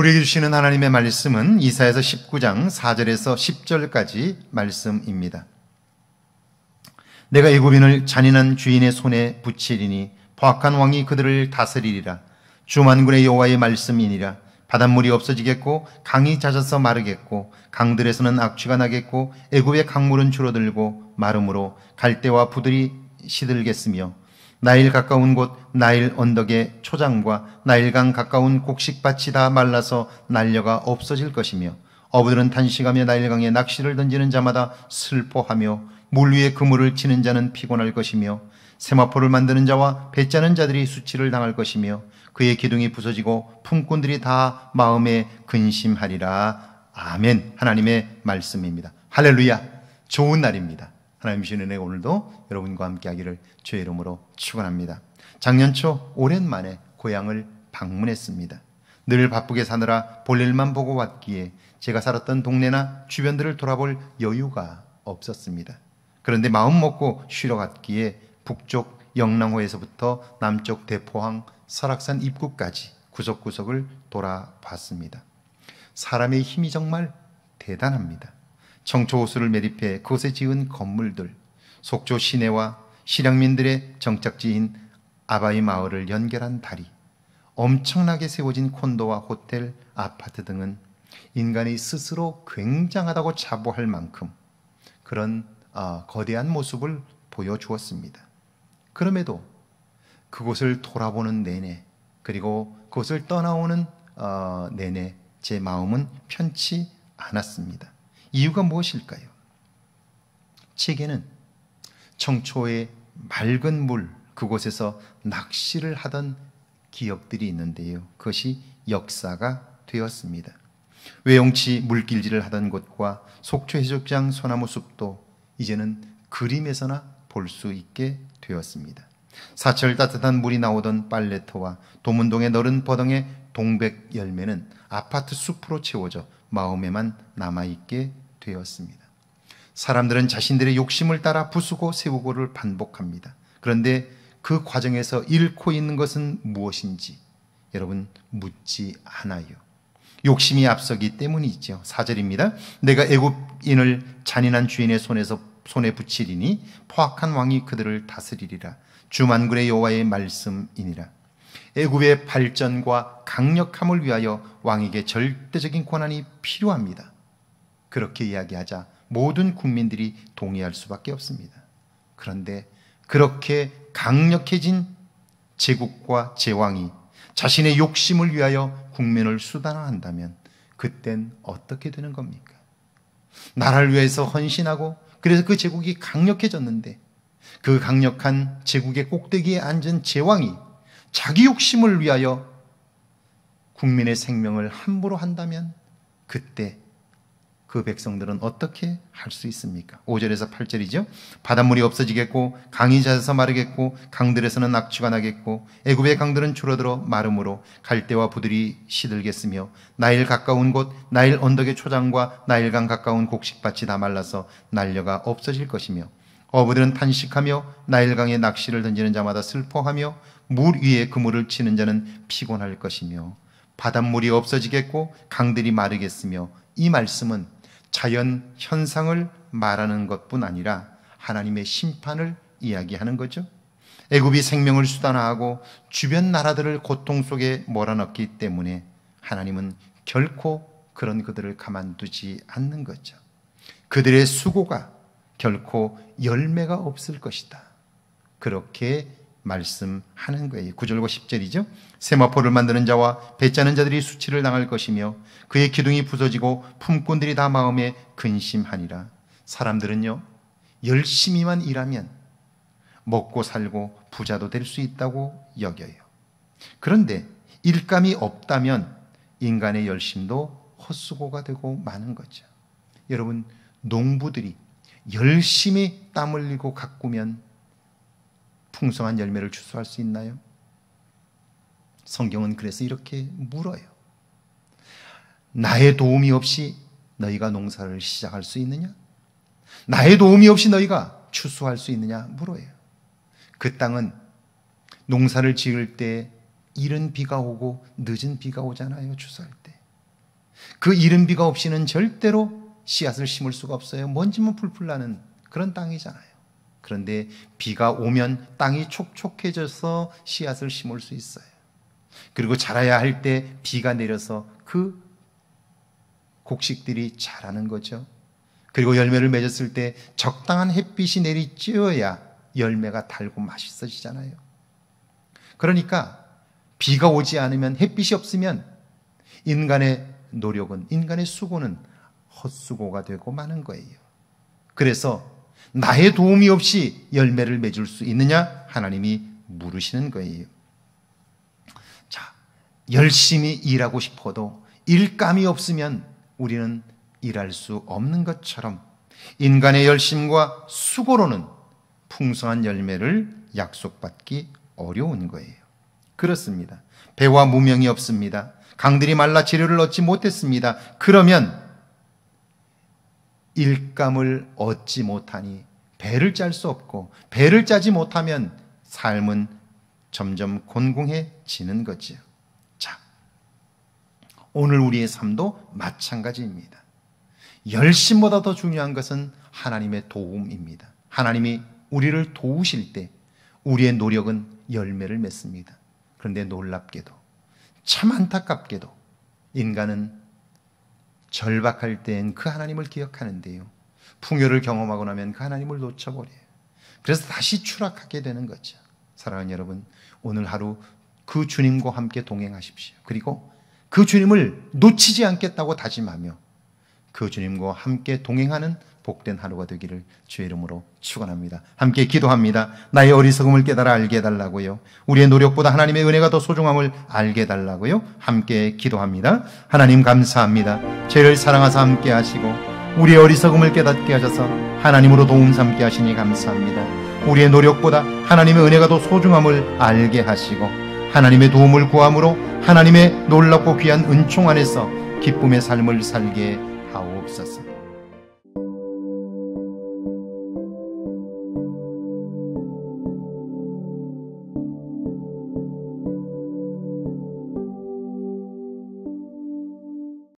우리에게 주시는 하나님의 말씀은 이사야서 19장 4절에서 10절까지 말씀입니다. 내가 애굽인을 잔인한 주인의 손에 붙이리니 포악한 왕이 그들을 다스리리라. 주 만군의 여호와의 말씀이니라. 바닷물이 없어지겠고 강이 잦아서 마르겠고 강들에서는 악취가 나겠고 애굽의 강물은 줄어들고 마름으로 갈대와 부들이 시들겠으며 나일 가까운 곳 나일 언덕의 초장과 나일강 가까운 곡식밭이 다 말라서 난려가 없어질 것이며 어부들은 탄식하며 나일강에 낚시를 던지는 자마다 슬퍼하며 물 위에 그물을 치는 자는 피곤할 것이며 세마포를 만드는 자와 배 짜는 자들이 수치를 당할 것이며 그의 기둥이 부서지고 품꾼들이 다 마음에 근심하리라. 아멘. 하나님의 말씀입니다. 할렐루야. 좋은 날입니다. 하나님 주신 은혜 오늘도 여러분과 함께 하기를 주의 이름으로 축원합니다. 작년 초 오랜만에 고향을 방문했습니다. 늘 바쁘게 사느라 볼일만 보고 왔기에 제가 살았던 동네나 주변들을 돌아볼 여유가 없었습니다. 그런데 마음 먹고 쉬러 갔기에 북쪽 영랑호에서부터 남쪽 대포항 설악산 입구까지 구석구석을 돌아봤습니다. 사람의 힘이 정말 대단합니다. 청초호수를 매립해 그곳에 지은 건물들, 속초 시내와 실향민들의 정착지인 아바이 마을을 연결한 다리, 엄청나게 세워진 콘도와 호텔, 아파트 등은 인간이 스스로 굉장하다고 자부할 만큼 그런 거대한 모습을 보여주었습니다. 그럼에도 그곳을 돌아보는 내내, 그리고 그곳을 떠나오는 내내 제 마음은 편치 않았습니다. 이유가 무엇일까요? 제게는 청초의 맑은 물, 그곳에서 낚시를 하던 기억들이 있는데요. 그것이 역사가 되었습니다. 외용치 물길질을 하던 곳과 속초 해수욕장 소나무 숲도 이제는 그림에서나 볼 수 있게 되었습니다. 사철 따뜻한 물이 나오던 빨래터와 도문동의 너른 버덩의 동백 열매는 아파트 숲으로 채워져 마음에만 남아있게 되었습니다. 사람들은 자신들의 욕심을 따라 부수고 세우고를 반복합니다. 그런데 그 과정에서 잃고 있는 것은 무엇인지 여러분 묻지 않아요. 욕심이 앞서기 때문이죠. 4절입니다. 내가 애굽인을 잔인한 주인의 손에 붙이리니 포악한 왕이 그들을 다스리리라. 주 만군의 여호와의 말씀이니라. 애굽의 발전과 강력함을 위하여 왕에게 절대적인 권한이 필요합니다. 그렇게 이야기하자 모든 국민들이 동의할 수밖에 없습니다. 그런데 그렇게 강력해진 제국과 제왕이 자신의 욕심을 위하여 국민을 수단화한다면 그땐 어떻게 되는 겁니까? 나라를 위해서 헌신하고 그래서 그 제국이 강력해졌는데 그 강력한 제국의 꼭대기에 앉은 제왕이 자기 욕심을 위하여 국민의 생명을 함부로 한다면 그때 그 백성들은 어떻게 할 수 있습니까? 5절에서 8절이죠. 바닷물이 없어지겠고 강이 잦아서 마르겠고 강들에서는 악취가 나겠고 애굽의 강들은 줄어들어 마름으로 갈대와 부들이 시들겠으며 나일 가까운 곳 나일 언덕의 초장과 나일강 가까운 곡식밭이 다 말라서 난려가 없어질 것이며 어부들은 탄식하며 나일강에 낚시를 던지는 자마다 슬퍼하며 물 위에 그물을 치는 자는 피곤할 것이며 바닷물이 없어지겠고 강들이 마르겠으며 이 말씀은 자연 현상을 말하는 것뿐 아니라 하나님의 심판을 이야기하는 거죠. 애굽이 생명을 수단화하고 주변 나라들을 고통 속에 몰아넣기 때문에 하나님은 결코 그런 그들을 가만두지 않는 거죠. 그들의 수고가 결코 열매가 없을 것이다. 그렇게 말씀하는 거예요. 9절과 10절이죠. 세마포를 만드는 자와 배 짜는 자들이 수치를 당할 것이며 그의 기둥이 부서지고 품꾼들이 다 마음에 근심하니라. 사람들은요 열심히만 일하면 먹고 살고 부자도 될 수 있다고 여겨요. 그런데 일감이 없다면 인간의 열심도 헛수고가 되고 마는 거죠. 여러분 농부들이 열심히 땀 흘리고 가꾸면 풍성한 열매를 추수할 수 있나요? 성경은 그래서 이렇게 물어요. 나의 도움이 없이 너희가 농사를 시작할 수 있느냐? 나의 도움이 없이 너희가 추수할 수 있느냐? 물어요. 그 땅은 농사를 지을 때 이른 비가 오고 늦은 비가 오잖아요. 추수할 때. 그 이른 비가 없이는 절대로 씨앗을 심을 수가 없어요. 먼지만 풀풀 나는 그런 땅이잖아요. 그런데 비가 오면 땅이 촉촉해져서 씨앗을 심을 수 있어요. 그리고 자라야 할 때 비가 내려서 그 곡식들이 자라는 거죠. 그리고 열매를 맺었을 때 적당한 햇빛이 내리쬐어야 열매가 달고 맛있어지잖아요. 그러니까 비가 오지 않으면, 햇빛이 없으면 인간의 노력은, 인간의 수고는 헛수고가 되고 마는 거예요. 그래서 나의 도움이 없이 열매를 맺을 수 있느냐? 하나님이 물으시는 거예요. 자, 열심히 일하고 싶어도 일감이 없으면 우리는 일할 수 없는 것처럼 인간의 열심과 수고로는 풍성한 열매를 약속받기 어려운 거예요. 그렇습니다. 배와 무명이 없습니다. 강들이 말라 재료를 얻지 못했습니다. 그러면 일감을 얻지 못하니 배를 짤 수 없고, 배를 짜지 못하면 삶은 점점 곤궁해지는 거죠. 자, 오늘 우리의 삶도 마찬가지입니다. 열심보다 더 중요한 것은 하나님의 도움입니다. 하나님이 우리를 도우실 때 우리의 노력은 열매를 맺습니다. 그런데 놀랍게도, 참 안타깝게도 인간은 절박할 땐 그 하나님을 기억하는데요, 풍요를 경험하고 나면 그 하나님을 놓쳐버려요. 그래서 다시 추락하게 되는 거죠. 사랑하는 여러분, 오늘 하루 그 주님과 함께 동행하십시오. 그리고 그 주님을 놓치지 않겠다고 다짐하며 그 주님과 함께 동행하는 복된 하루가 되기를 주의 이름으로 축원합니다. 함께 기도합니다. 나의 어리석음을 깨달아 알게 해달라고요. 우리의 노력보다 하나님의 은혜가 더 소중함을 알게 해달라고요. 함께 기도합니다. 하나님 감사합니다. 죄를 사랑하사 함께 하시고 우리의 어리석음을 깨닫게 하셔서 하나님으로 도움 삼게 하시니 감사합니다. 우리의 노력보다 하나님의 은혜가 더 소중함을 알게 하시고 하나님의 도움을 구함으로 하나님의 놀랍고 귀한 은총 안에서 기쁨의 삶을 살게 하옵소서.